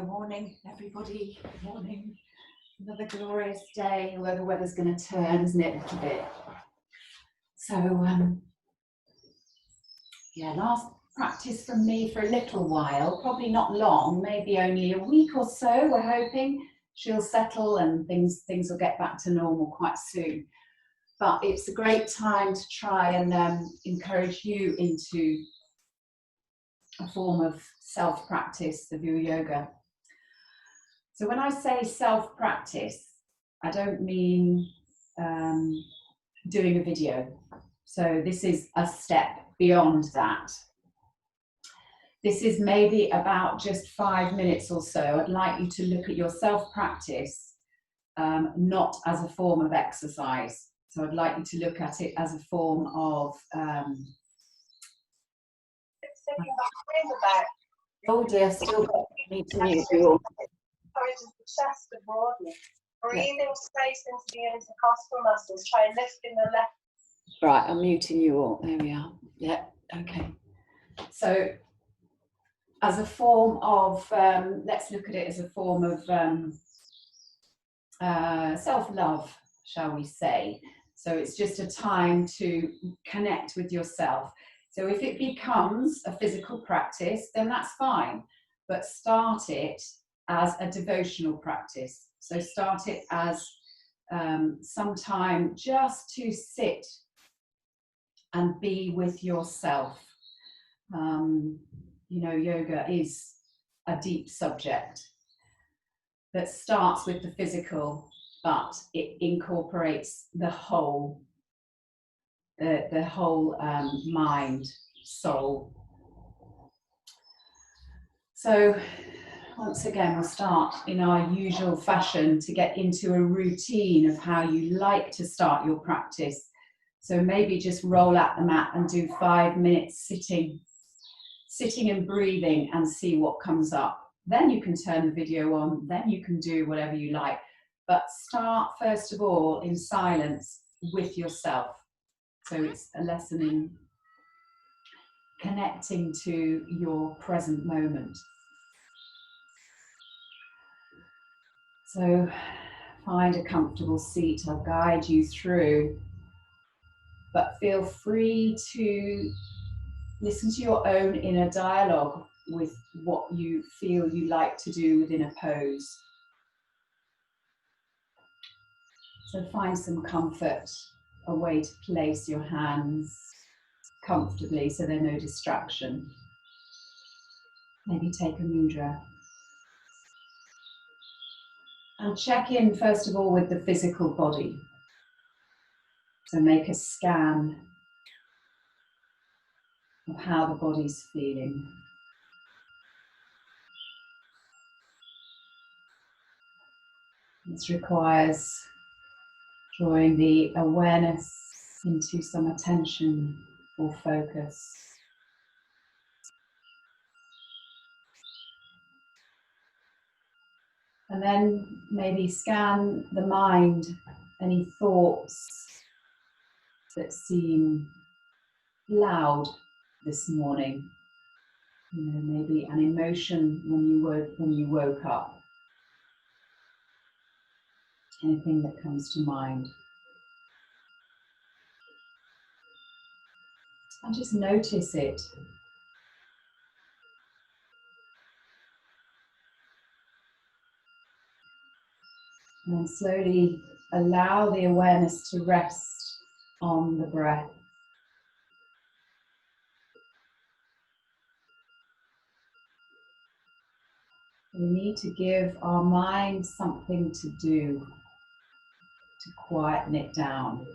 Morning, everybody. Good morning. Another glorious day, although the weather's going to turn, isn't it, a little bit? So, yeah, last practice from me for a little while, probably not long, maybe only a week or so. We're hoping she'll settle and things will get back to normal quite soon. But it's a great time to try and encourage you into a form of self-practice of your yoga. So when I say self-practice, I don't mean doing a video. So this is a step beyond that. This is maybe about just 5 minutes or so. I'd like you to look at your self-practice not as a form of exercise. So I'd like you to look at it as a form of... oh dear, still need to mute you all. Encourages the chest to broaden. Breathing space into the intercostal muscles. Try lifting the left. Right, I'm muting you all. There we are. Yeah, okay. So, as a form of, let's look at it as a form of self-love, shall we say. So it's just a time to connect with yourself. So if it becomes a physical practice, then that's fine. But start it as a devotional practice. So start it as some time just to sit and be with yourself. You know, yoga is a deep subject that starts with the physical, but it incorporates the whole, the whole mind, soul. So once again, we'll start in our usual fashion to get into a routine of how you like to start your practice. So maybe just roll out the mat and do 5 minutes sitting and breathing and see what comes up. Then you can turn the video on, then you can do whatever you like. But start first of all in silence with yourself. So it's a lesson in connecting to your present moment. So find a comfortable seat, I'll guide you through, but feel free to listen to your own inner dialogue with what you feel you like to do within a pose. So find some comfort, a way to place your hands comfortably so there's no distraction. Maybe take a mudra. And check in first of all with the physical body. So make a scan of how the body's feeling. This requires drawing the awareness into some attention or focus. And then maybe scan the mind, any thoughts that seem loud this morning. You know, maybe an emotion when you woke up. Anything that comes to mind. And just notice it. And then slowly allow the awareness to rest on the breath. We need to give our mind something to do, to quieten it down.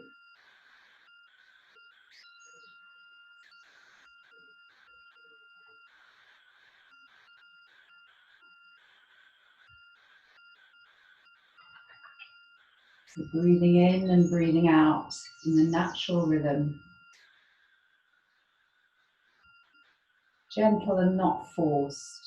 So breathing in and breathing out in a natural rhythm. Gentle and not forced.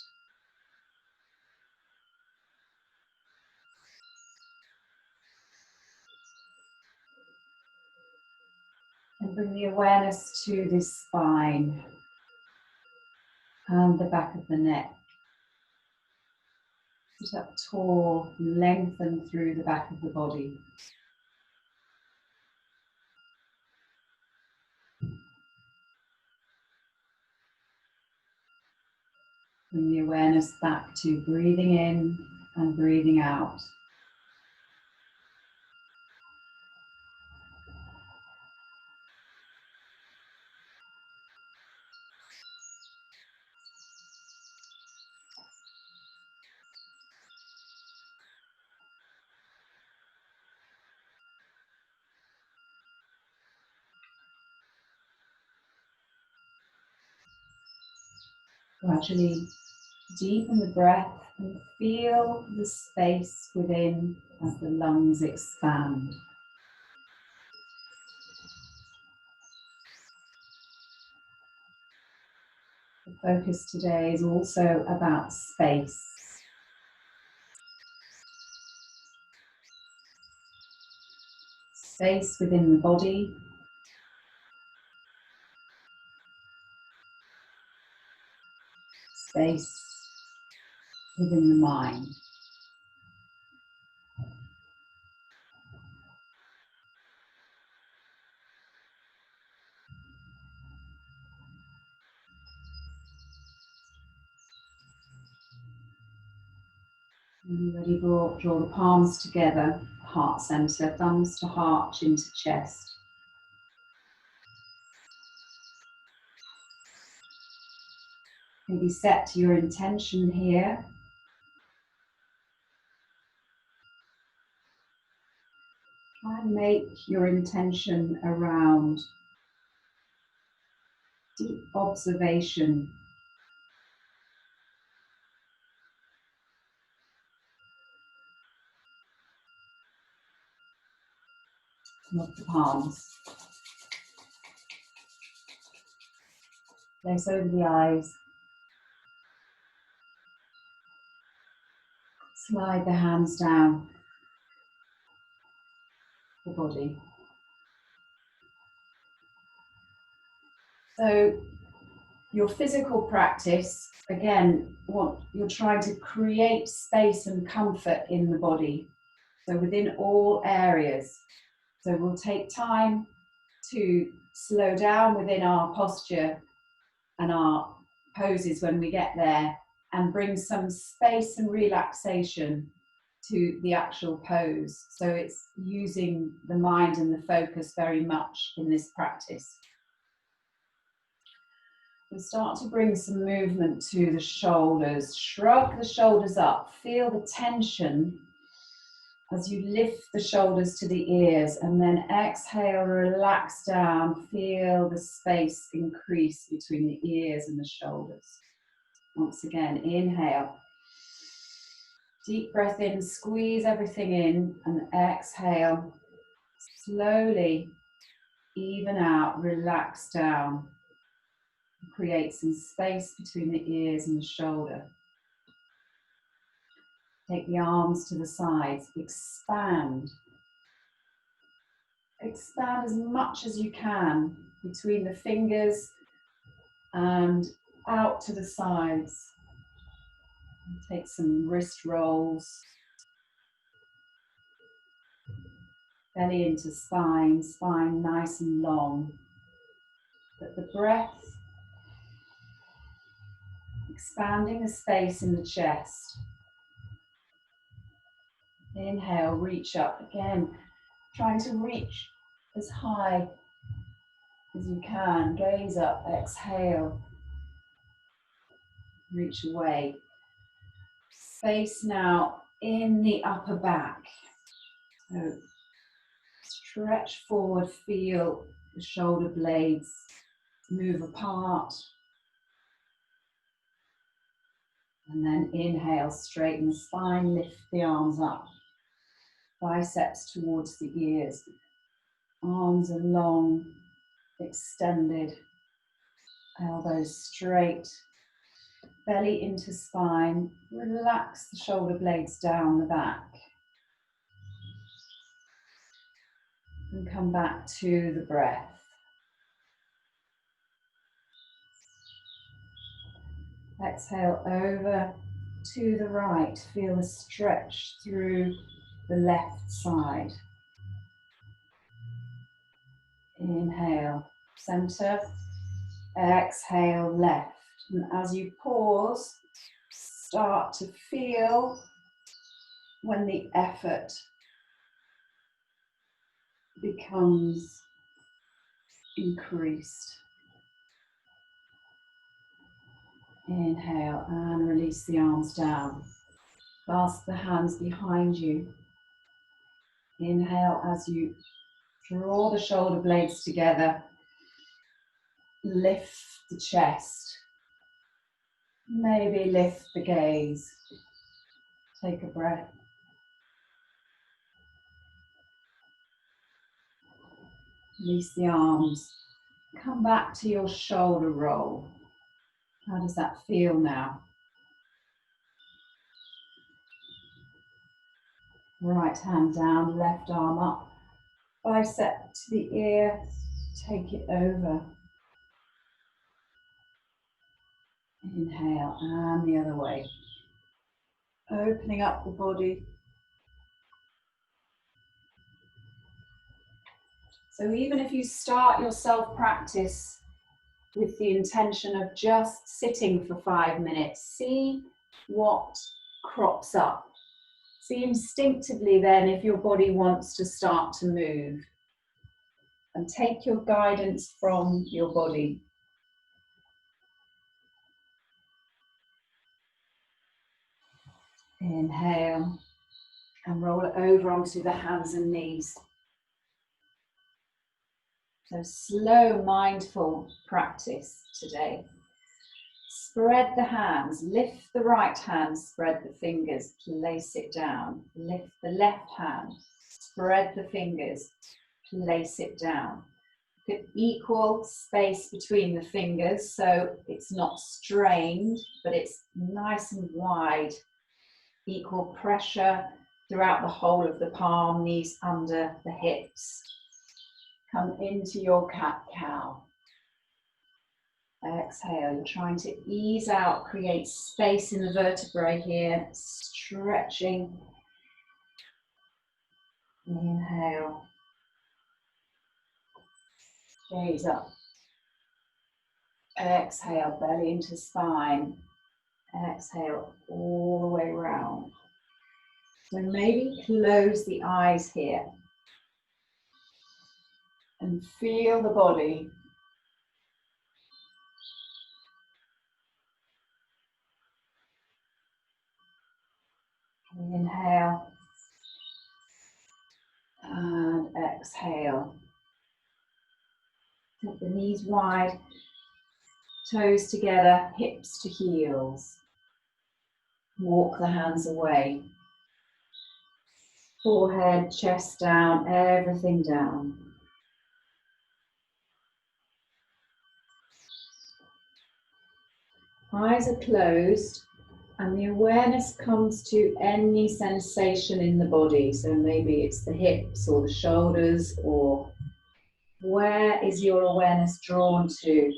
And bring the awareness to the spine and the back of the neck. Sit up tall, lengthen through the back of the body. Bring the awareness back to breathing in and breathing out. Gradually deepen the breath and feel the space within as the lungs expand. The focus today is also about space. Space within the body, space within the mind. When you're ready, draw the palms together, heart center, thumbs to heart, chin to chest. Maybe set your intention here. Try and make your intention around deep observation of the palms. Place over the eyes. Slide the hands down the body. So your physical practice, again, you're trying to create space and comfort in the body. So within all areas. So we'll take time to slow down within our posture and our poses when we get there and bring some space and relaxation to the actual pose. So it's using the mind and the focus very much in this practice. We'll start to bring some movement to the shoulders. Shrug the shoulders up. Feel the tension as you lift the shoulders to the ears, and then exhale, relax down. Feel the space increase between the ears and the shoulders. Once again, inhale. Deep breath in, squeeze everything in, and exhale. Slowly even out, relax down. Create some space between the ears and the shoulder. Take the arms to the sides, expand. Expand as much as you can between the fingers and out to the sides. Take some wrist rolls. Belly into spine, spine nice and long. But the breath, expanding the space in the chest. Inhale, reach up again, trying to reach as high as you can. Gaze up, exhale, reach away. Space now in the upper back. So stretch forward, feel the shoulder blades move apart. And then inhale, straighten the spine, lift the arms up. Biceps towards the ears. Arms are long, extended. Elbows straight. Belly into spine. Relax the shoulder blades down the back. And come back to the breath. Exhale over to the right. Feel the stretch through the left side. Inhale, center. Exhale, left. And as you pause, start to feel when the effort becomes increased. Inhale and release the arms down. Clasp the hands behind you. Inhale as you draw the shoulder blades together. Lift the chest. Maybe lift the gaze. Take a breath. Release the arms. Come back to your shoulder roll. How does that feel now? Right hand down, left arm up. Bicep to the ear. Take it over. Inhale and the other way. Opening up the body. So even if you start your self-practice with the intention of just sitting for 5 minutes, see what crops up. See instinctively then if your body wants to start to move. And take your guidance from your body. Inhale and roll it over onto the hands and knees. So slow, mindful practice today. Spread the hands, lift the right hand, spread the fingers, place it down. Lift the left hand, spread the fingers, place it down. Get equal space between the fingers so it's not strained, but it's nice and wide. Equal pressure throughout the whole of the palm, knees under the hips. Come into your cat-cow. Exhale, you're trying to ease out, create space in the vertebrae here, stretching. Inhale. Gaze up. Exhale, belly into spine. Exhale, all the way around. So maybe close the eyes here. And feel the body. Inhale. And exhale. Take the knees wide. Toes together, hips to heels. Walk the hands away. Forehead, chest down, everything down. Eyes are closed and the awareness comes to any sensation in the body. So maybe it's the hips or the shoulders, or where is your awareness drawn to?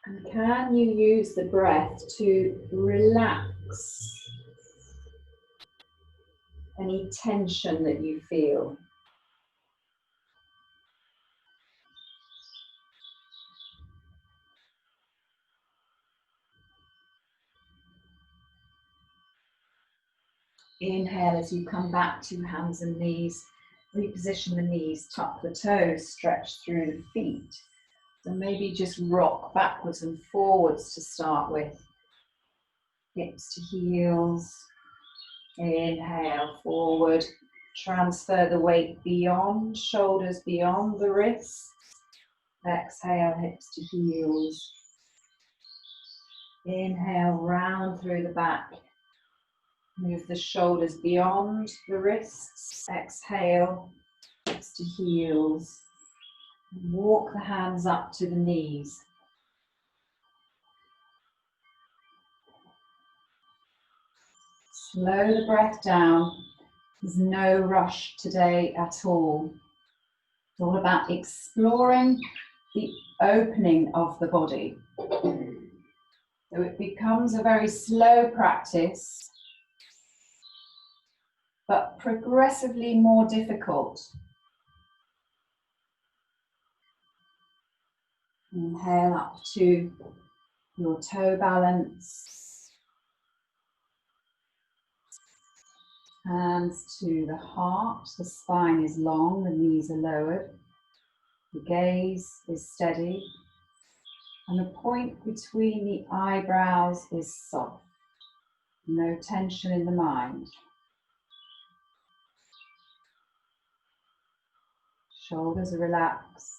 And can you use the breath to relax any tension that you feel? Inhale as you come back to hands and knees. Reposition the knees, tuck the toes, stretch through the feet. So maybe just rock backwards and forwards to start with. Hips to heels. Inhale, forward. Transfer the weight beyond, shoulders beyond the wrists. Exhale, hips to heels. Inhale, round through the back. Move the shoulders beyond the wrists. Exhale, hips to heels. Walk the hands up to the knees. Slow the breath down. There's no rush today at all. It's all about exploring the opening of the body. So it becomes a very slow practice, but progressively more difficult. Inhale up to your toe balance. Hands to the heart, the spine is long, the knees are lowered. The gaze is steady. And the point between the eyebrows is soft. No tension in the mind. Shoulders are relaxed.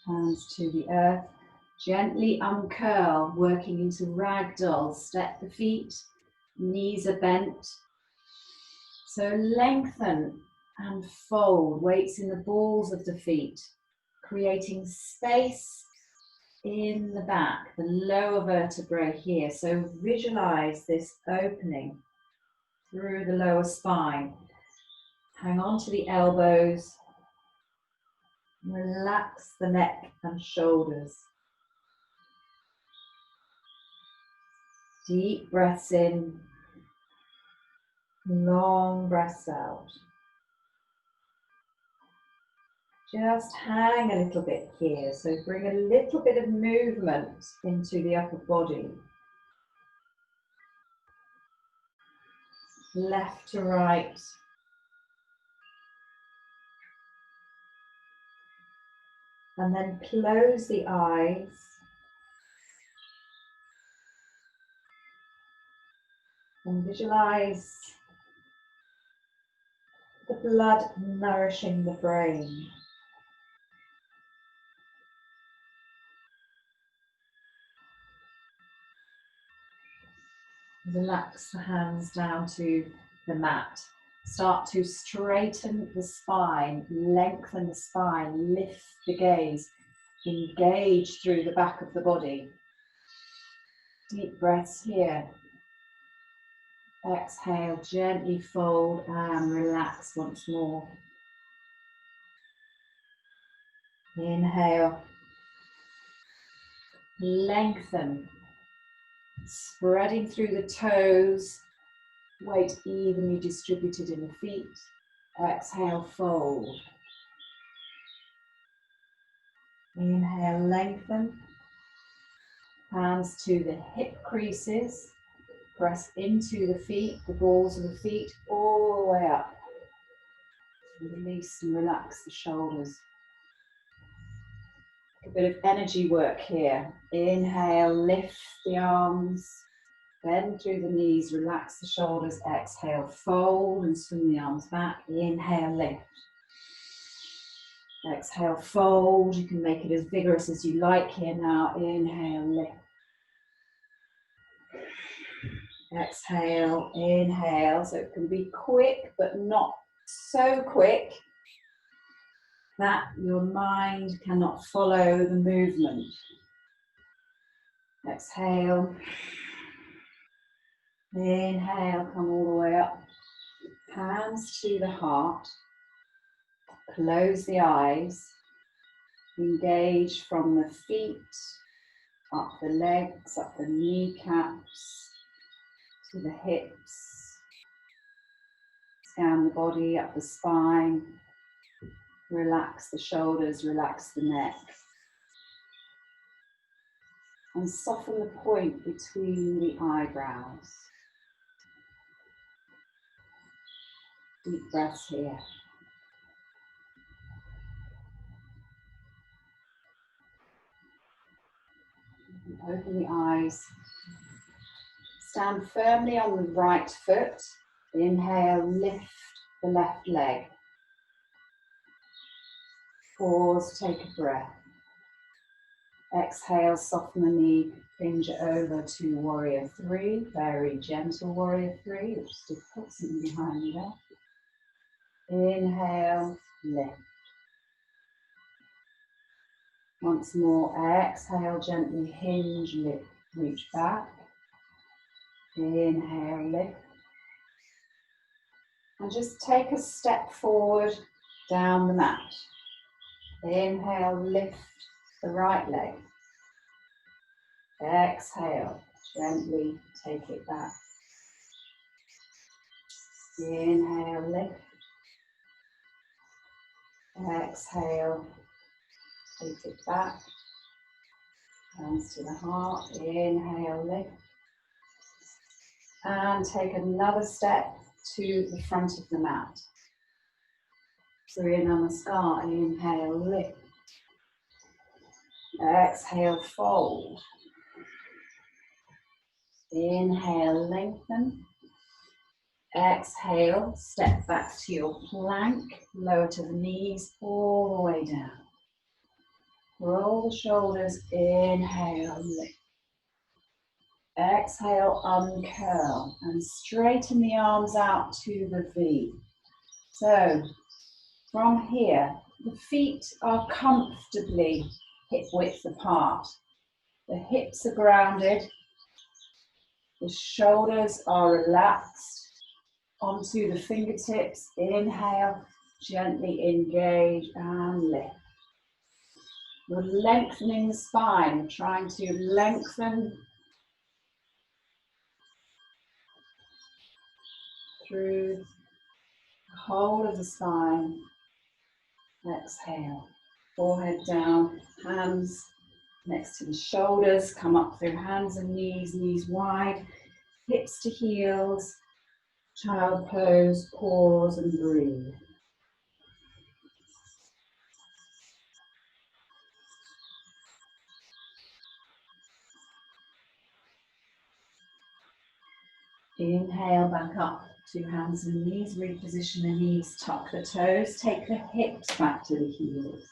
Hands to the earth. Gently uncurl, working into Ragdoll. Step the feet, knees are bent. So lengthen and fold, weights in the balls of the feet, creating space in the back, the lower vertebrae here. So visualize this opening through the lower spine. Hang on to the elbows. Relax the neck and shoulders. Deep breaths in, long breaths out. Just hang a little bit here, so bring a little bit of movement into the upper body. Left to right. And then close the eyes. And visualize the blood nourishing the brain. Relax the hands down to the mat. Start to straighten the spine, lengthen the spine, lift the gaze, engage through the back of the body. Deep breaths here. Exhale, gently fold and relax once more. Inhale, lengthen, spreading through the toes, weight evenly distributed in the feet. Exhale, fold. Inhale, lengthen. Hands to the hip creases. Press into the feet, the balls of the feet, all the way up. Release and relax the shoulders. A bit of energy work here. Inhale, lift the arms. Bend through the knees, relax the shoulders. Exhale, fold and swing the arms back. Inhale, lift. Exhale, fold. You can make it as vigorous as you like here now. Inhale, lift. Exhale, inhale. So it can be quick, but not so quick that your mind cannot follow the movement. Exhale. Inhale, come all the way up. Hands to the heart. Close the eyes. Engage from the feet, up the legs, up the kneecaps, to the hips. Scan the body, up the spine. Relax the shoulders, relax the neck. And soften the point between the eyebrows. Deep breaths here. Open the eyes. Stand firmly on the right foot. Inhale, lift the left leg. Pause, take a breath. Exhale, soften the knee, hinge over to warrior three. Very gentle warrior three, which is difficult, something behind me there. Inhale, lift. Once more, exhale, gently hinge, lift, reach back. Inhale, lift. And just take a step forward down the mat. Inhale, lift the right leg. Exhale, gently take it back. Inhale, lift. Exhale, take it back. Hands to the heart. Inhale, lift. And take another step to the front of the mat. Surya Namaskar. Inhale, lift. Exhale, fold. Inhale, lengthen. Exhale, step back to your plank. Lower to the knees, all the way down. Roll the shoulders. Inhale, lift. Exhale, uncurl and straighten the arms out to the V. So from here, the feet are comfortably hip width apart. The hips are grounded. The shoulders are relaxed onto the fingertips. Inhale, gently engage and lift. You're lengthening the spine, trying to lengthen through the whole of the spine. Exhale, forehead down, hands next to the shoulders, come up through hands and knees, knees wide, hips to heels, child pose, pause and breathe. Inhale, back up to hands and knees, reposition the knees, tuck the toes, take the hips back to the heels.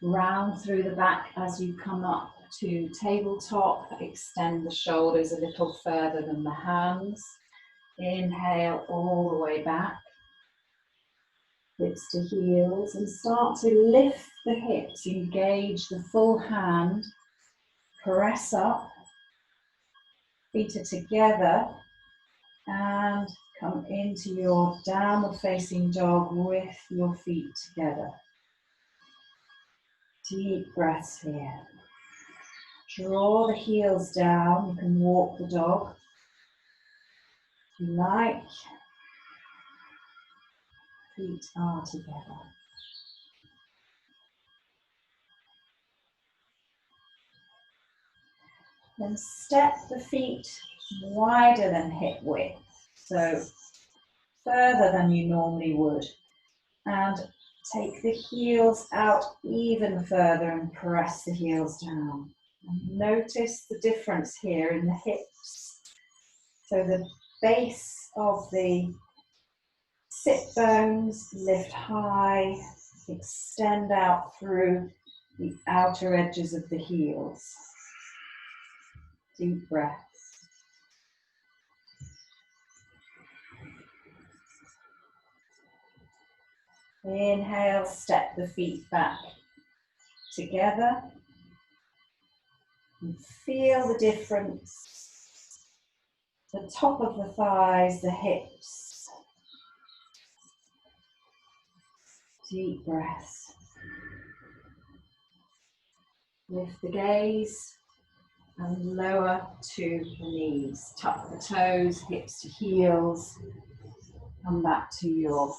Round through the back as you come up to tabletop, extend the shoulders a little further than the hands. Inhale all the way back, hips to heels, and start to lift the hips, engage the full hand, press up, feet are together, and come into your downward facing dog with your feet together. Deep breaths here. Draw the heels down, you can walk the dog if you like. Feet are together. Then step the feet wider than hip width, so further than you normally would. And take the heels out even further and press the heels down. And notice the difference here in the hips. So the base of the sit bones lift high, extend out through the outer edges of the heels. Deep breaths. Inhale, step the feet back together. And feel the difference. The top of the thighs, the hips. Deep breaths. Lift the gaze and lower to the knees. Tuck the toes, hips to heels. Come back to your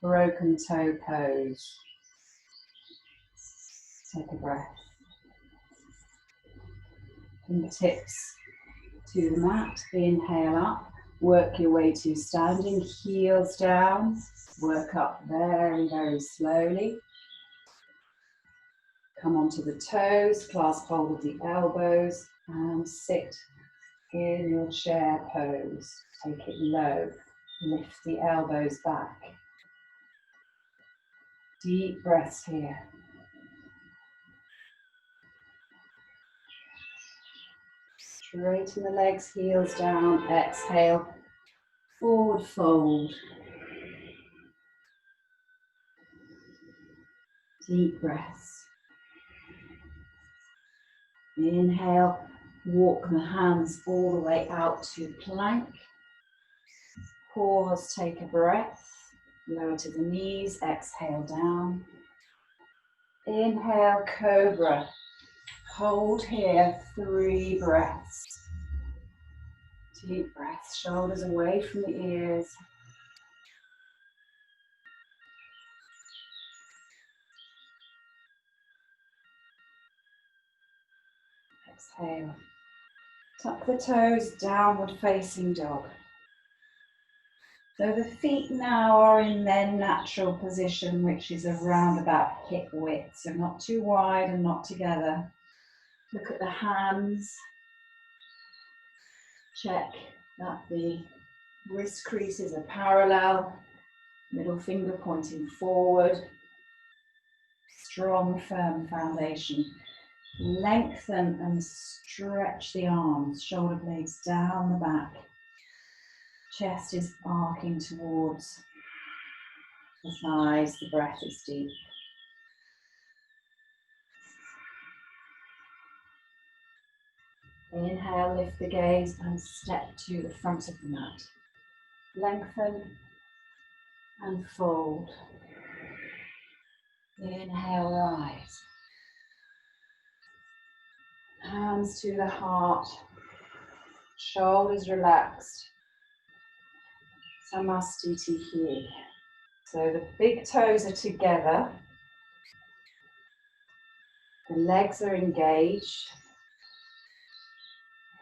broken toe pose. Take a breath. Fingertips to the mat. Inhale up. Work your way to standing. Heels down. Work up very, very slowly. Come onto the toes. Clasp hold of the elbows and sit in your chair pose. Take it low. Lift the elbows back. Deep breaths here. Straighten the legs, heels down. Exhale. Forward fold. Deep breaths. Inhale. Walk the hands all the way out to plank. Pause, take a breath. Lower to the knees, exhale down. Inhale, cobra. Hold here, 3 breaths. Deep breaths, shoulders away from the ears. Exhale. Tuck the toes, downward facing dog. So the feet now are in their natural position, which is around about hip width. So not too wide and not together. Look at the hands. Check that the wrist creases are parallel. Middle finger pointing forward. Strong, firm foundation. Lengthen and stretch the arms, shoulder blades down the back. Chest is arcing towards the thighs, the breath is deep. Inhale, lift the gaze and step to the front of the mat. Lengthen and fold. Inhale, rise. Hands to the heart, shoulders relaxed. Samastiti here. So the big toes are together. The legs are engaged.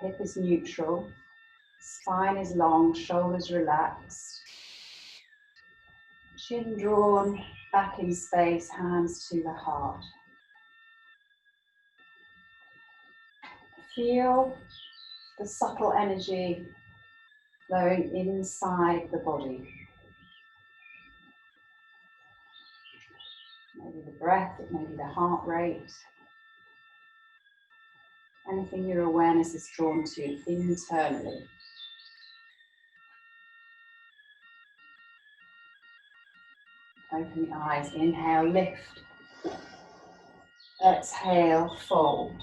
Hip is neutral. Spine is long, shoulders relaxed. Chin drawn, back in space, hands to the heart. Feel the subtle energy flowing inside the body. Maybe the breath, it may be the heart rate. Anything your awareness is drawn to internally. Open the eyes, inhale, lift. Exhale, fold.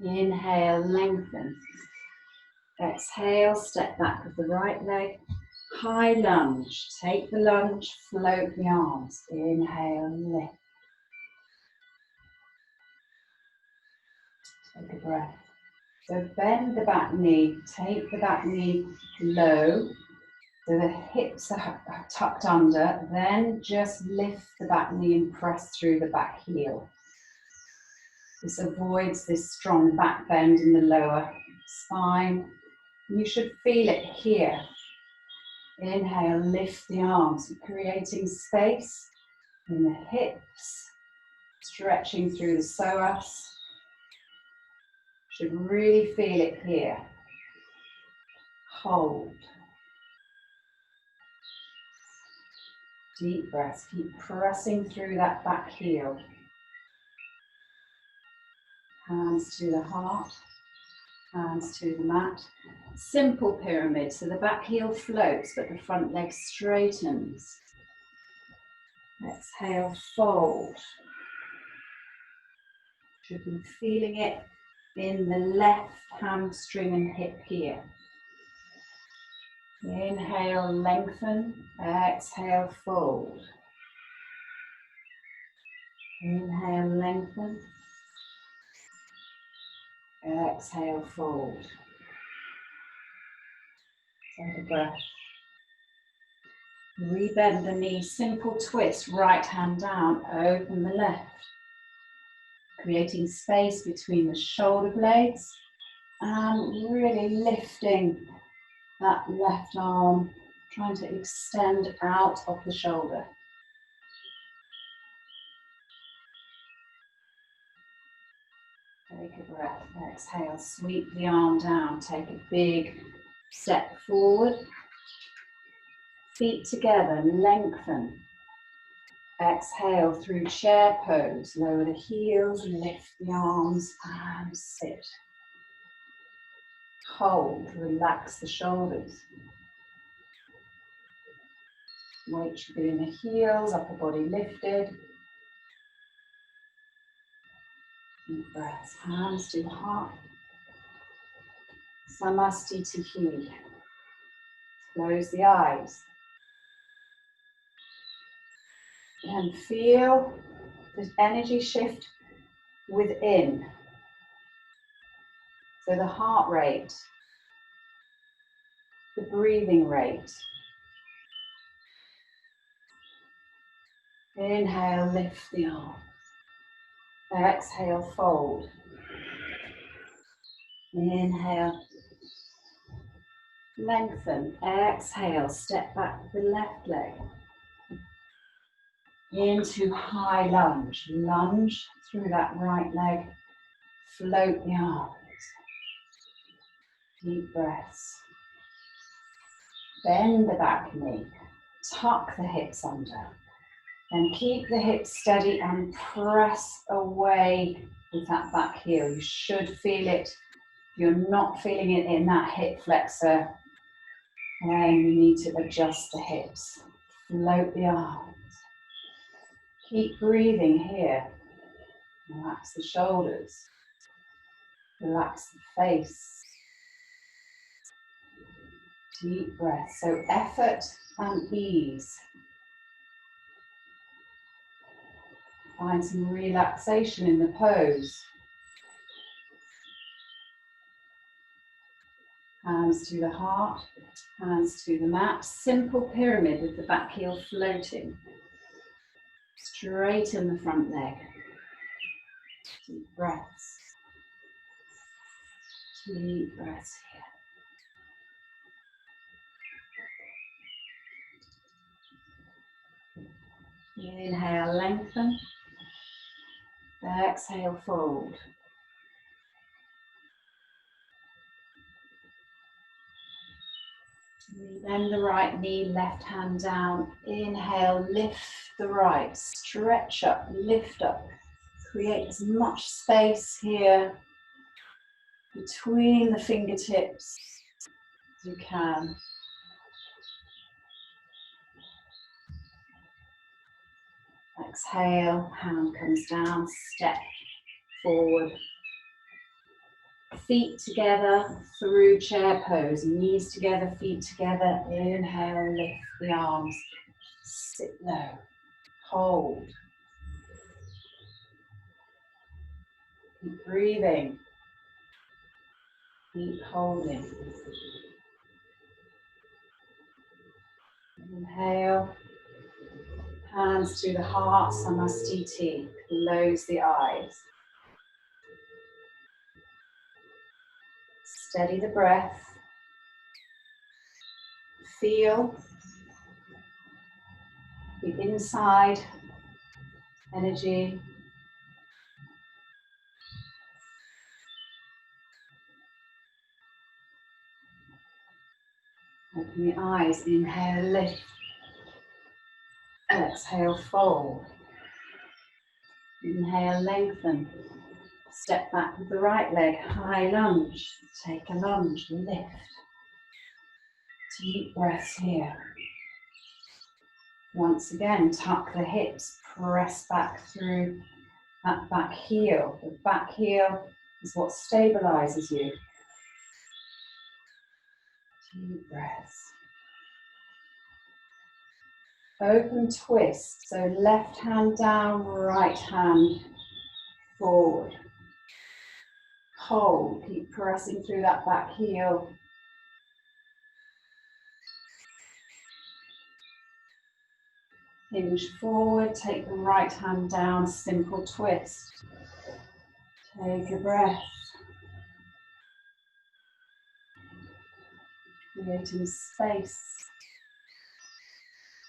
Inhale, lengthen. Exhale, step back with the right leg. High lunge. Take the lunge, float the arms. Inhale, lift. Take a breath. So bend the back knee. Take the back knee low. So the hips are tucked under. Then just lift the back knee and press through the back heel. This avoids this strong back bend in the lower spine. You should feel it here. Inhale, lift the arms, creating space in the hips, stretching through the psoas. Should really feel it here. Hold. Deep breaths, keep pressing through that back heel. Hands to the heart, hands to the mat. Simple pyramid, so the back heel floats, but the front leg straightens. Exhale, fold. Should be feeling it in the left hamstring and hip here. Inhale, lengthen. Exhale, fold. Inhale, lengthen. Exhale, fold. Take a breath. Rebend the knee, simple twist, right hand down, open the left. Creating space between the shoulder blades and really lifting that left arm, trying to extend out of the shoulder. Take a breath, exhale, sweep the arm down, take a big step forward. Feet together, lengthen. Exhale through chair pose, lower the heels, lift the arms and sit. Hold, relax the shoulders. Weight should be in the heels, upper body lifted. Deep breaths, hands to the heart. Samastiti. Close the eyes. And feel the energy shift within. So the heart rate, the breathing rate. Inhale, lift the arms. Exhale, fold. Inhale, lengthen. Exhale, step back with the left leg. Into high lunge. Lunge through that right leg. Float the arms. Deep breaths. Bend the back knee. Tuck the hips under. And keep the hips steady and press away with that back heel. You should feel it. If you're not feeling it in that hip flexor, then you need to adjust the hips. Float the arms. Keep breathing here. Relax the shoulders. Relax the face. Deep breath. So effort and ease. Find some relaxation in the pose. Hands to the heart, hands to the mat. Simple pyramid with the back heel floating. Straighten the front leg. Deep breaths. Deep breaths here. Inhale, lengthen. Exhale, fold. Bend the right knee, left hand down. Inhale, lift the right. Stretch up, lift up. Create as much space here between the fingertips as you can. Exhale, hand comes down, step forward. Feet together through chair pose, knees together, feet together. Inhale, lift the arms, sit low, hold. Keep breathing, keep holding. Inhale, hands to the heart, Samastiti, close the eyes. Steady the breath. Feel the inside energy. Open the eyes, inhale, lift. Exhale, fold. Inhale, lengthen. Step back with the right leg, high lunge. Take a lunge, lift. Deep breaths here. Once again, tuck the hips, press back through that back heel. The back heel is what stabilizes you. Deep breaths. Open twist, so left hand down, right hand forward. Hold, keep pressing through that back heel. Hinge forward, take the right hand down, simple twist. Take a breath. Creating space.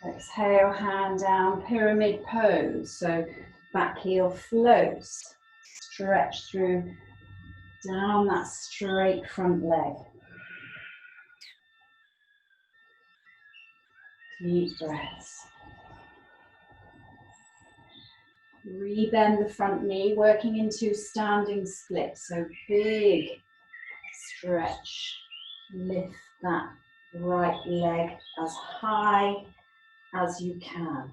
Exhale, hand down, pyramid pose. So back heel floats. Stretch through, down that straight front leg. Deep breaths. Rebend the front knee, working into standing split. So big stretch. Lift that right leg as high as you can.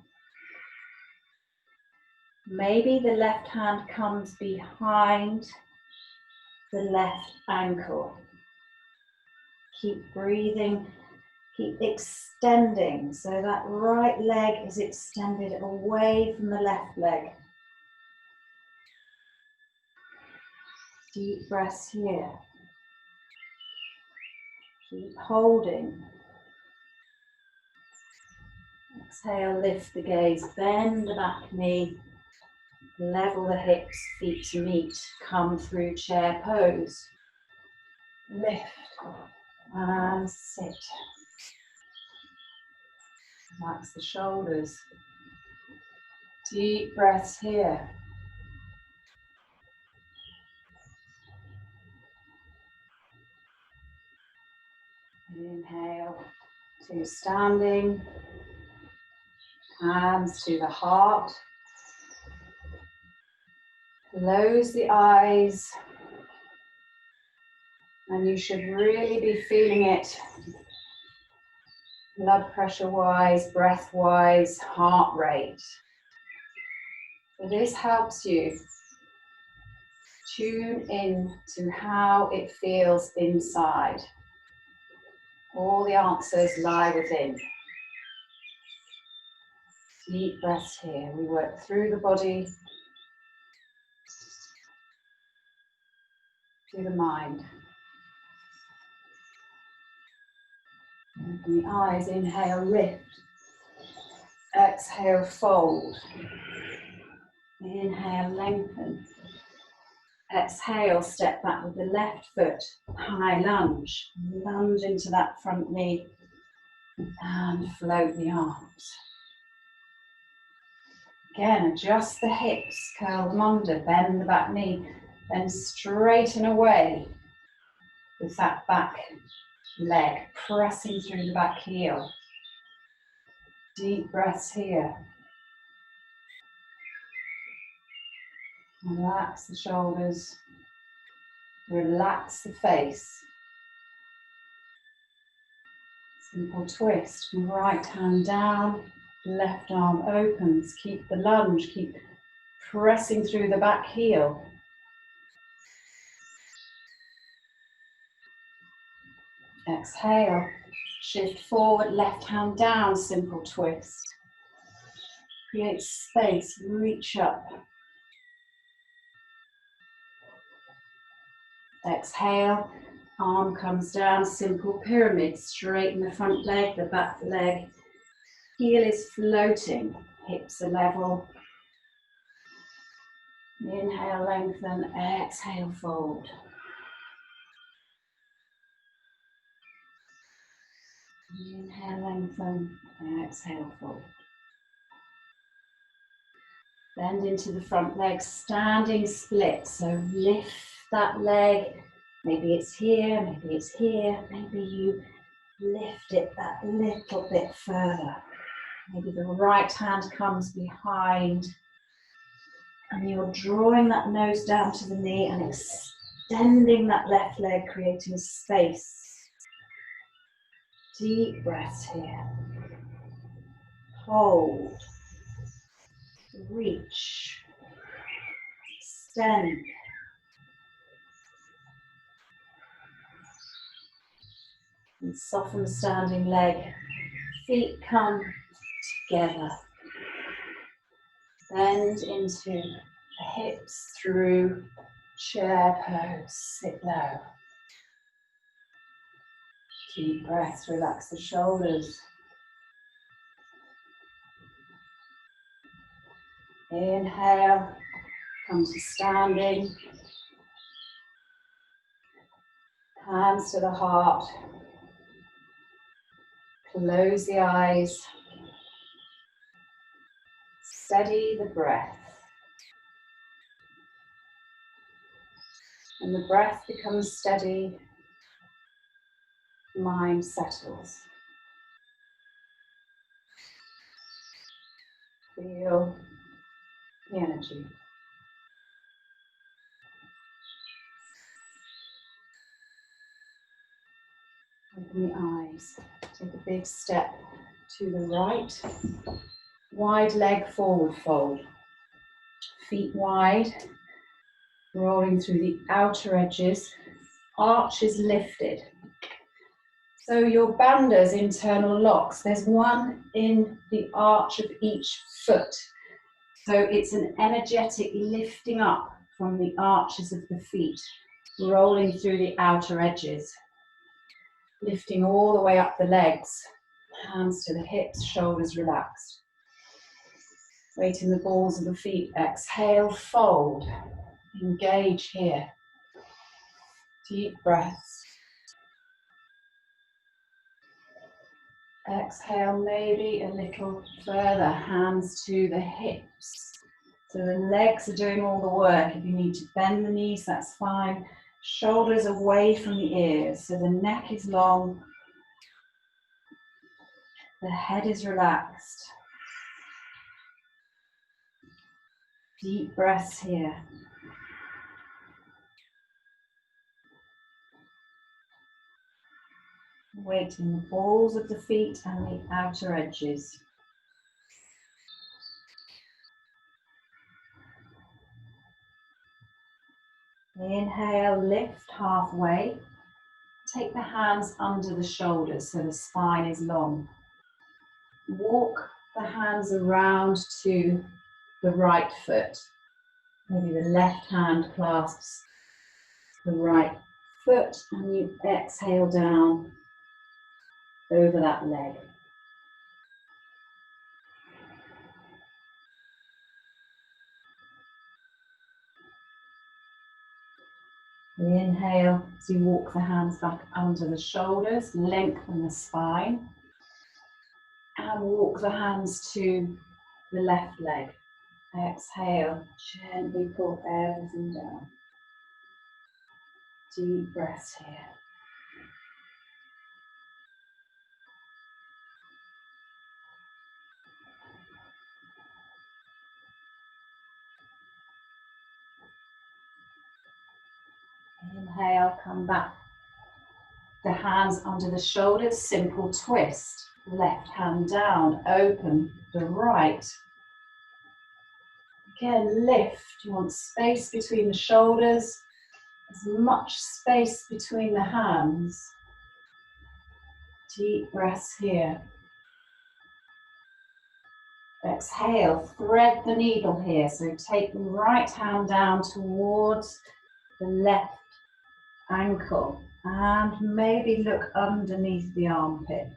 Maybe the left hand comes behind the left ankle. Keep breathing, Keep extending, so that right leg is extended away from the left leg. Deep breaths here. Keep holding. Exhale, lift the gaze, bend the back knee, level the hips, feet to meet, come through chair pose. Lift and sit. Relax the shoulders. Deep breaths here. Inhale to standing, hands to the heart. Close the eyes, and you should really be feeling it, blood pressure wise, breath wise, heart rate. So this helps you tune in to how it feels inside. All the answers lie within. Deep breaths here. We work through the body to the mind. Open the eyes, inhale, lift. Exhale, fold. Inhale, lengthen. Exhale, step back with the left foot, high lunge. Lunge into that front knee and float the arms. Again, adjust the hips, curl them under, bend the back knee, then straighten away with that back leg, pressing through the back heel. Deep breaths here. Relax the shoulders, relax the face. Simple twist, right hand down, left arm opens. Keep the lunge, keep pressing through the back heel. Exhale, shift forward, left hand down, simple twist. Create space, reach up. Exhale, arm comes down, simple pyramid. Straighten the front leg, the back leg. Heel is floating, hips are level. Inhale, lengthen, exhale, fold. Inhale, lengthen, exhale, fold. Bend into the front leg, standing split. So lift that leg. Maybe it's here, maybe it's here. Maybe you lift it that little bit further. Maybe the right hand comes behind and you're drawing that nose down to the knee and extending that left leg, creating space. Deep breaths here. Hold. Reach. Extend. And soften the standing leg. Feet come together. Bend into the hips through chair pose. Sit low. Deep breaths, relax the shoulders. Inhale, come to standing. Hands to the heart. Close the eyes. Steady the breath. When the breath becomes steady, mind settles. Feel the energy. Open the eyes. Take a big step to the right. Wide leg forward fold. Feet wide. Rolling through the outer edges. Arch is lifted. So your bandhas, internal locks, there's one in the arch of each foot. So it's an energetic lifting up from the arches of the feet, rolling through the outer edges, lifting all the way up the legs, hands to the hips, shoulders relaxed. Weight in the balls of the feet, exhale, fold, engage here. Deep breaths. Exhale, maybe a little further, hands to the hips. So the legs are doing all the work. If you need to bend the knees, that's fine. Shoulders away from the ears, so the neck is long. The head is relaxed. Deep breaths here. Weight in the balls of the feet and the outer edges. Inhale, lift halfway. Take the hands under the shoulders so the spine is long. Walk the hands around to the right foot. Maybe the left hand clasps the right foot and you exhale down over that leg. Inhale as you walk the hands back under the shoulders, lengthen the spine, and walk the hands to the left leg. Exhale, gently pull everything down. Deep breaths here. Inhale, come back. The hands under the shoulders, simple twist. Left hand down, open the right. Again, lift. You want space between the shoulders, as much space between the hands. Deep breaths here. Exhale, thread the needle here. So take the right hand down towards the left ankle and maybe look underneath the armpit.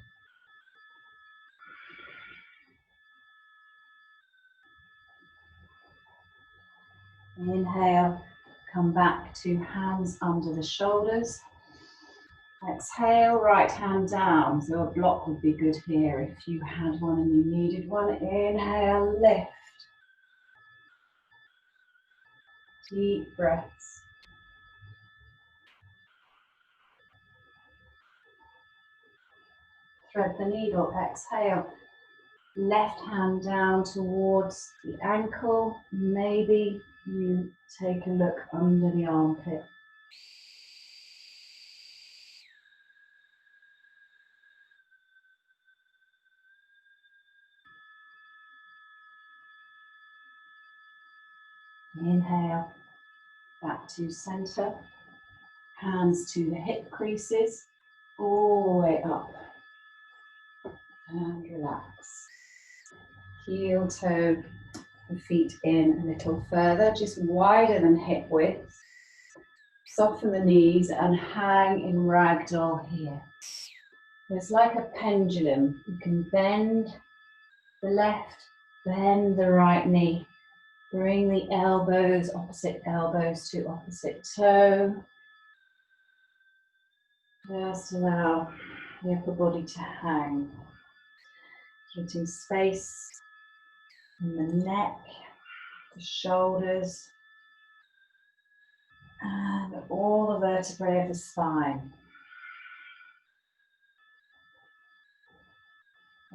Inhale, come back to hands under the shoulders. Exhale, right hand down. So a block would be good here if you had one and you needed one. Inhale, lift. Deep breaths. Thread the needle, exhale. Left hand down towards the ankle. Maybe you take a look under the armpit. Inhale, back to center. Hands to the hip creases, all the way up. And relax. Heel toe the feet in a little further, just wider than hip width. Soften the knees and hang in ragdoll here. It's like a pendulum. You can bend the left, bend the right knee. Bring the elbows, opposite elbows to opposite toe. Just allow the upper body to hang. Getting space in the neck, the shoulders, and all the vertebrae of the spine.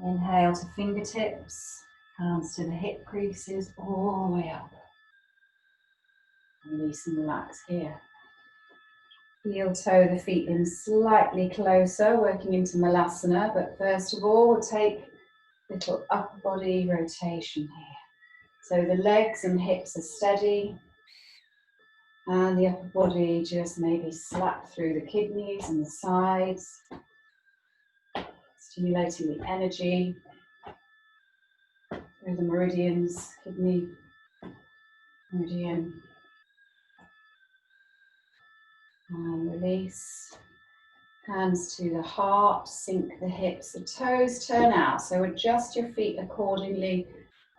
Inhale to fingertips, hands to the hip creases, all the way up. Release and relax here. Heel toe the feet in slightly closer, working into Malasana, but first of all, we'll take a little upper body rotation here. So the legs and hips are steady, and the upper body just maybe slap through the kidneys and the sides. stimulating the energy through the meridians, kidney, meridian, and release. Hands to the heart, sink the hips, the toes turn out, so adjust your feet accordingly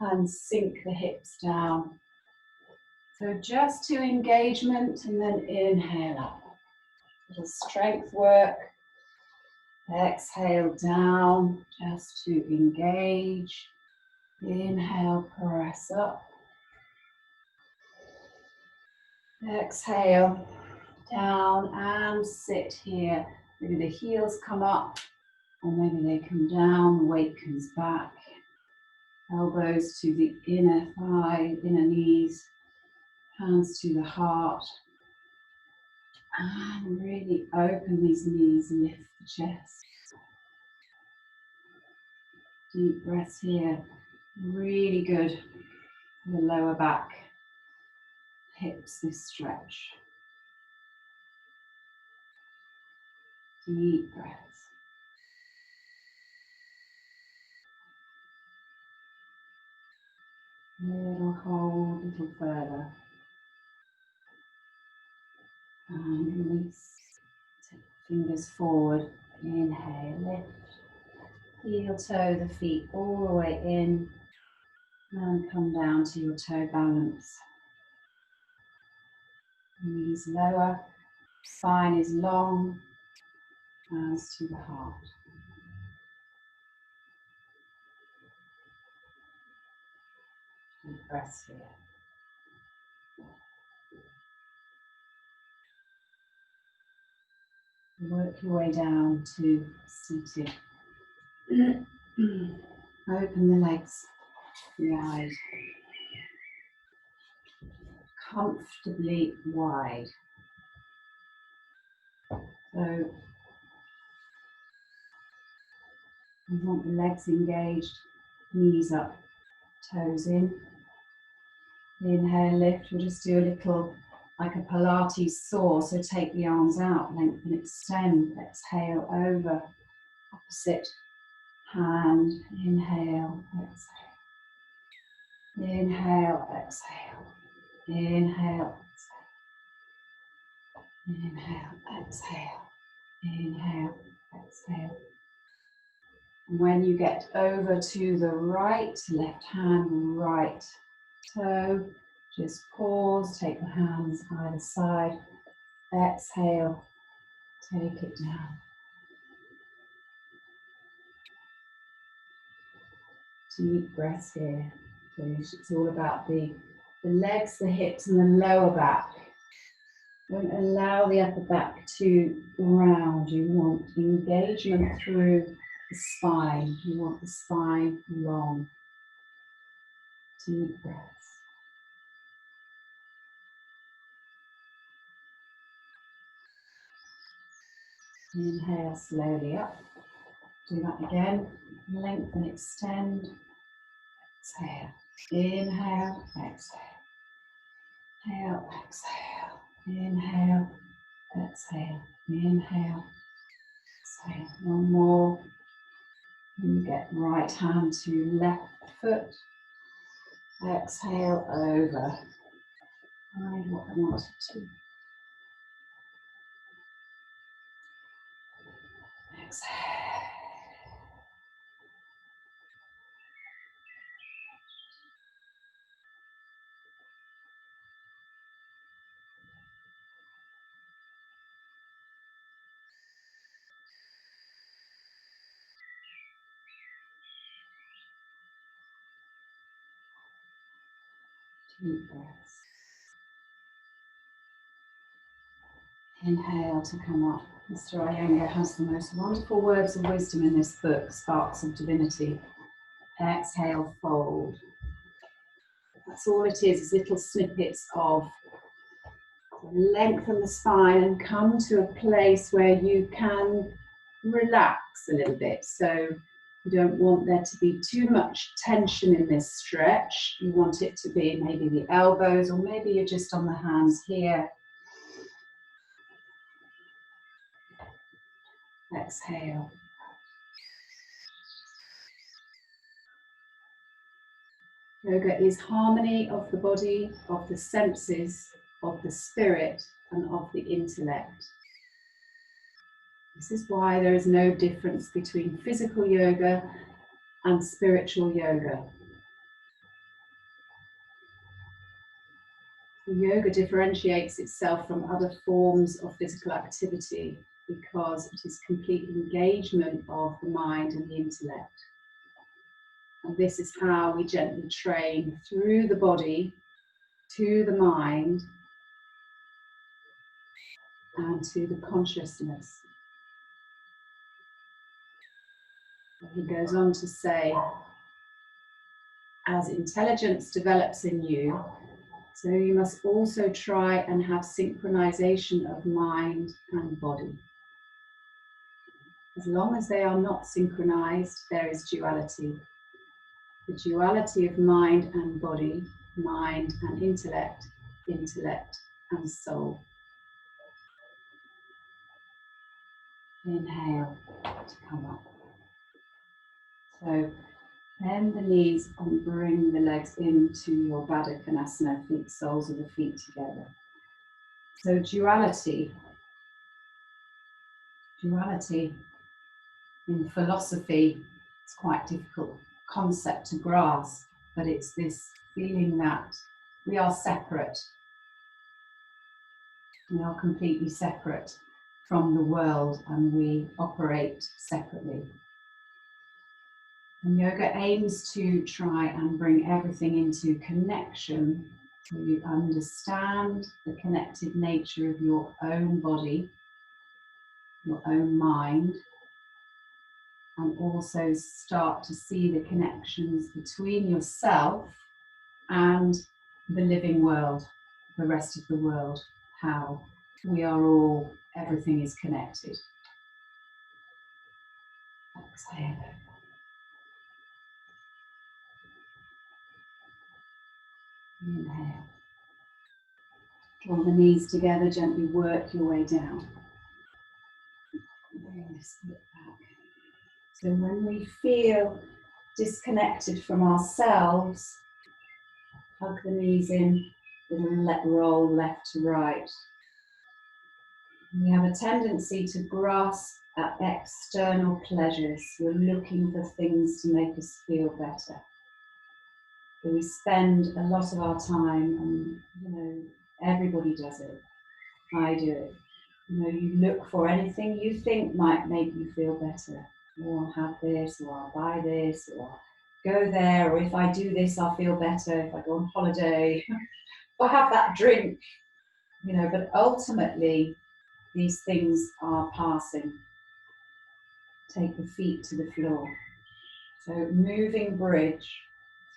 and sink the hips down. So just to engagement and then inhale up. Little strength work. Exhale down, just to engage. Inhale, press up. Exhale, down and sit here. Maybe the heels come up, or maybe they come down, the weight comes back. Elbows to the inner thigh, inner knees, hands to the heart. And really open these knees and lift the chest. Deep breaths here. Really good for the lower back, hips, this stretch. Deep breaths. Little hold, little further. And release. Take the fingers forward. Inhale, lift. Heel toe the feet all the way in. And come down to your toe balance. Knees lower. Spine is long. Hands to the heart. Deep breaths here. Work your way down to seated. Open the legs wide. Comfortably wide. So we want the legs engaged, knees up, toes in. Inhale, lift. We'll just do a little like a Pilates saw. So take the arms out, lengthen, extend. Exhale over. Opposite hand. Inhale, exhale. Inhale, exhale. Inhale, exhale. Inhale, exhale. Inhale, exhale. And when you get over to the right, left hand, right toe, just pause, take the hands either side, exhale, take it down. Deep breaths here. It's all about the legs, the hips and the lower back. Don't allow the upper back to round. You want engagement through the spine. You want the spine long. Deep breaths. Inhale slowly up. Do that again. Lengthen, extend. Exhale. Inhale, exhale. Inhale, exhale. Inhale, exhale. Inhale, exhale. One more. And get right hand to left foot. Exhale over. Find what I wanted to. Exhale. Deep breaths. Inhale to come up. Mr. Iyengar has the most wonderful words of wisdom in this book, Sparks of Divinity. Exhale, fold. That's all it is little snippets of lengthen the spine and come to a place where you can relax a little bit. So you don't want there to be too much tension in this stretch. You want it to be maybe the elbows, or maybe you're just on the hands here. Exhale. Yoga is harmony of the body, of the senses, of the spirit, and of the intellect. This is why there is no difference between physical yoga and spiritual yoga. Yoga differentiates itself from other forms of physical activity because it is complete engagement of the mind and the intellect. And this is how we gently train through the body to the mind and to the consciousness. He goes on to say, as intelligence develops in you, so you must also try and have synchronization of mind and body. As long as they are not synchronized, there is duality. The duality of mind and body, mind and intellect, intellect and soul. Inhale to come up. So bend the knees and bring the legs into your Baddha Konasana, feet, soles of the feet together. So duality in philosophy is quite a difficult concept to grasp, but it's this feeling that we are separate. We are completely separate from the world and we operate separately. And yoga aims to try and bring everything into connection so you understand the connected nature of your own body, your own mind, and also start to see the connections between yourself and the living world, the rest of the world, how we are all, everything is connected. Exhale. Inhale. Draw the knees together, gently work your way down. Bring this foot back. So when we feel disconnected from ourselves, hug the knees in, and let roll left to right. We have a tendency to grasp at external pleasures. We're looking for things to make us feel better. So we spend a lot of our time, and everybody does it. I do it. You look for anything you think might make you feel better. Oh, I'll have this, or I'll buy this, or go there, or if I do this, I'll feel better. If I go on holiday, if I have that drink, but ultimately, these things are passing. Take the feet to the floor. So moving bridge,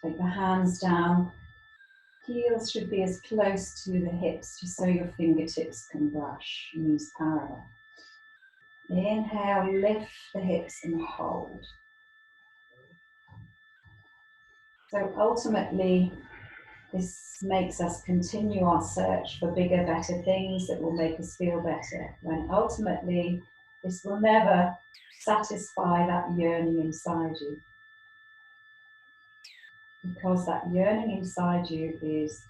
take the hands down. Heels should be as close to the hips, just so your fingertips can brush. Knees parallel. Inhale, lift the hips and hold. So ultimately, this makes us continue our search for bigger, better things that will make us feel better, when ultimately this will never satisfy that yearning inside you. Because that yearning inside you is,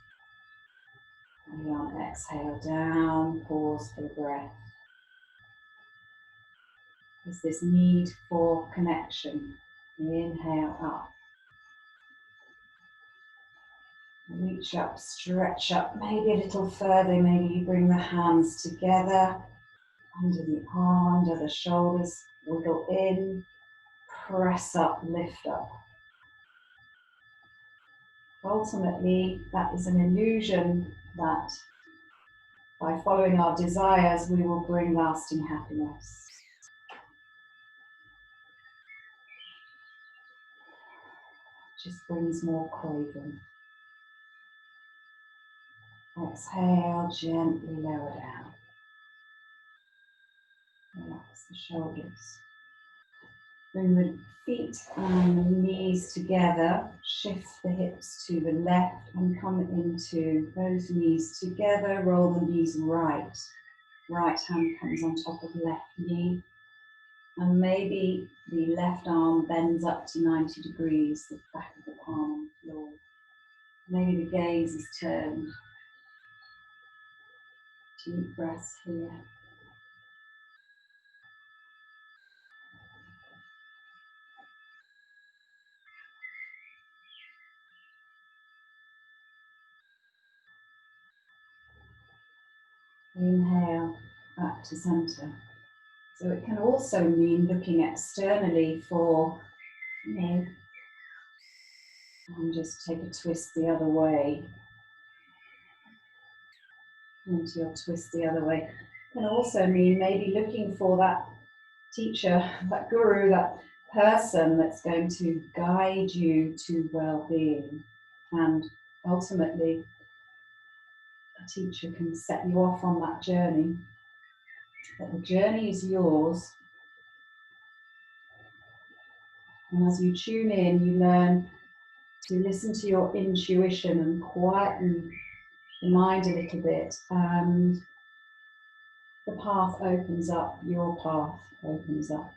exhale down, pause for the breath. There's this need for connection. Inhale up. Reach up, stretch up, maybe a little further. Maybe you bring the hands together, under the arm, under the shoulders. Wiggle in, press up, lift up. Ultimately, that is an illusion that by following our desires, we will bring lasting happiness. Just brings more craving. Exhale, gently lower down. Relax the shoulders. Bring the feet and the knees together. Shift the hips to the left and come into those knees together. Roll the knees right. Right hand comes on top of left knee. And maybe the left arm bends up to 90 degrees, the back of the palm on the floor. Maybe the gaze is turned. Deep breaths here. Inhale back to center. So it can also mean looking externally for, and just take a twist the other way. Into your twist the other way. It can also mean maybe looking for that teacher, that guru, that person that's going to guide you to well-being. And ultimately, a teacher can set you off on that journey. But the journey is yours. And as you tune in, you learn to listen to your intuition and quieten the mind a little bit, and the path opens up, your path opens up.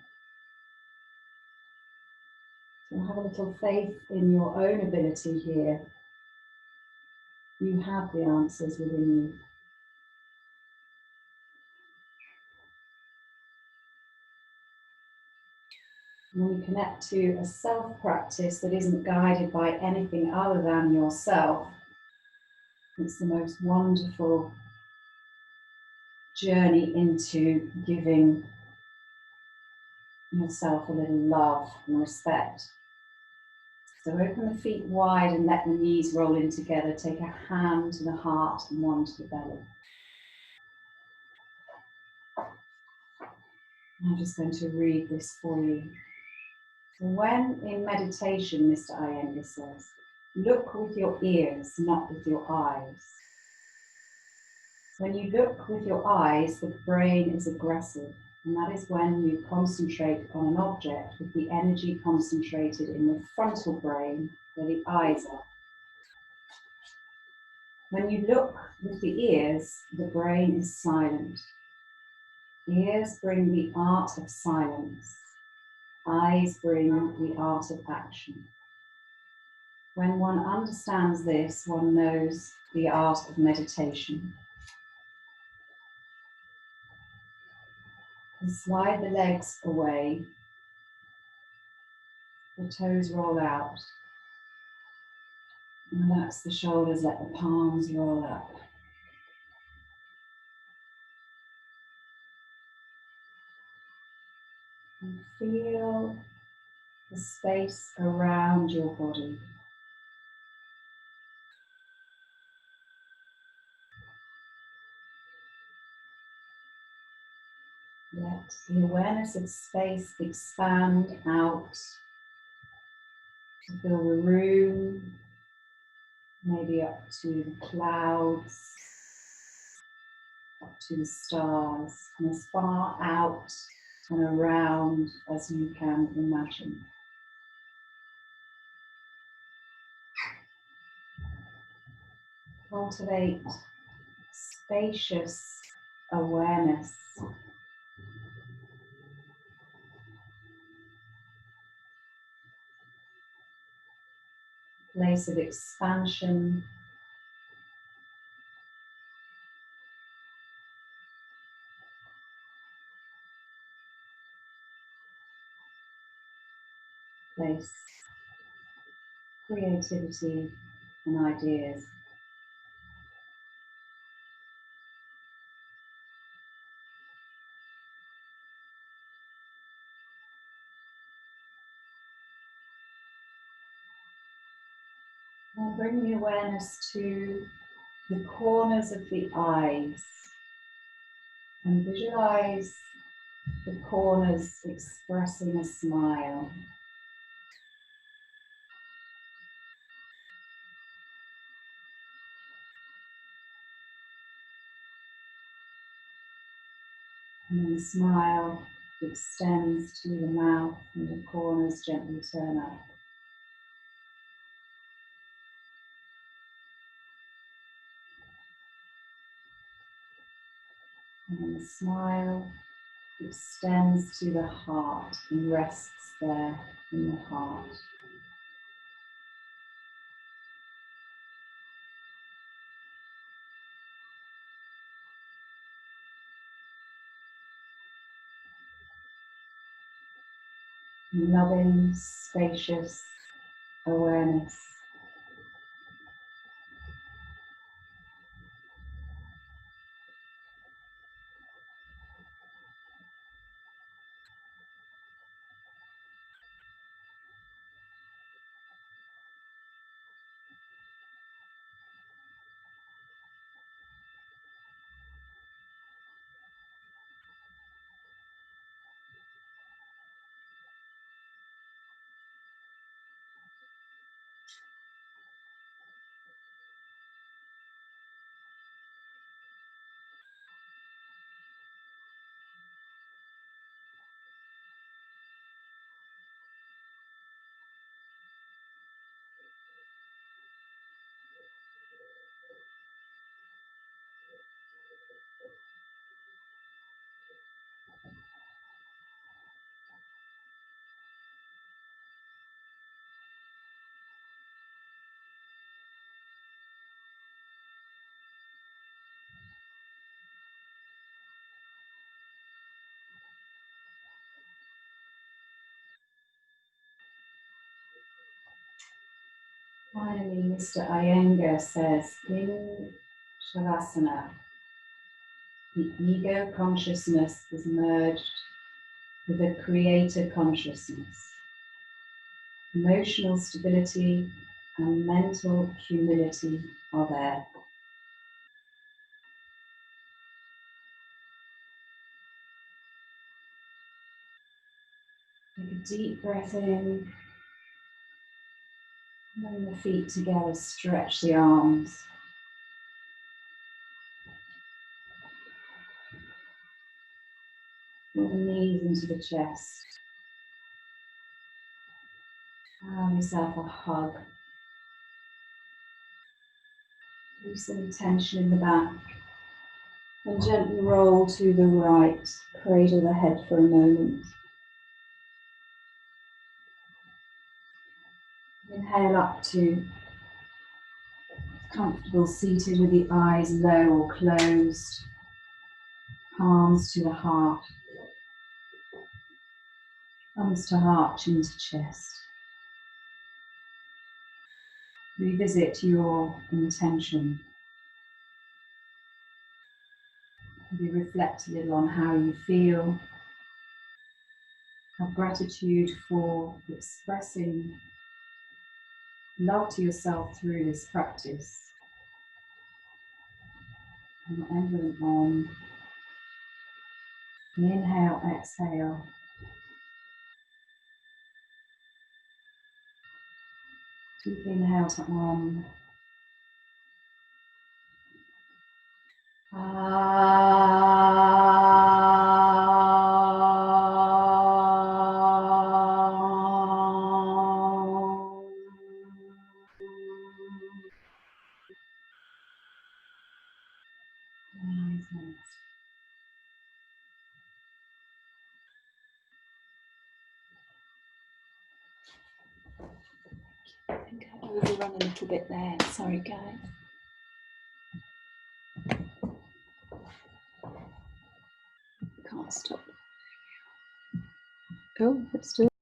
So have a little faith in your own ability here. You have the answers within you. When you connect to a self-practice that isn't guided by anything other than yourself, it's the most wonderful journey into giving yourself a little love and respect. So open the feet wide and let the knees roll in together. Take a hand to the heart and one to the belly. I'm just going to read this for you. So when in meditation, Mr. Iyengar says, look with your ears, not with your eyes. When you look with your eyes, the brain is aggressive, and that is when you concentrate on an object with the energy concentrated in the frontal brain where the eyes are. When you look with the ears, the brain is silent. Ears bring the art of silence. Eyes bring the art of action. When one understands this, one knows the art of meditation. And slide the legs away. The toes roll out. Relax the shoulders, let the palms roll up. And feel the space around your body. Let the awareness of space expand out to fill the room, maybe up to the clouds, up to the stars, and as far out and around as you can imagine. Cultivate spacious awareness. Place of expansion. Place creativity and ideas. Now bring the awareness to the corners of the eyes and visualize the corners expressing a smile. And then the smile extends to the mouth and the corners gently turn up. And then the smile extends to the heart and rests there in the heart. loving, spacious awareness. Finally, Mr. Iyengar says, in Shavasana, the ego consciousness is merged with a creator consciousness. Emotional stability and mental humility are there. Take a deep breath in. Bring the feet together, stretch the arms. Pull the knees into the chest. Allow yourself a hug. Loosen tension in the back. And gently roll to the right. Cradle the head for a moment. Inhale up to comfortable seated with the eyes low or closed. Palms to the heart. Thumbs to heart, chin to chest. Revisit your intention. Maybe reflect a little on how you feel. Have gratitude for expressing love to yourself through this practice. And ending on inhale, exhale. Deep inhale to Om. I think I overrun a little bit there. Sorry, guys. Can't stop. Oh, it's still.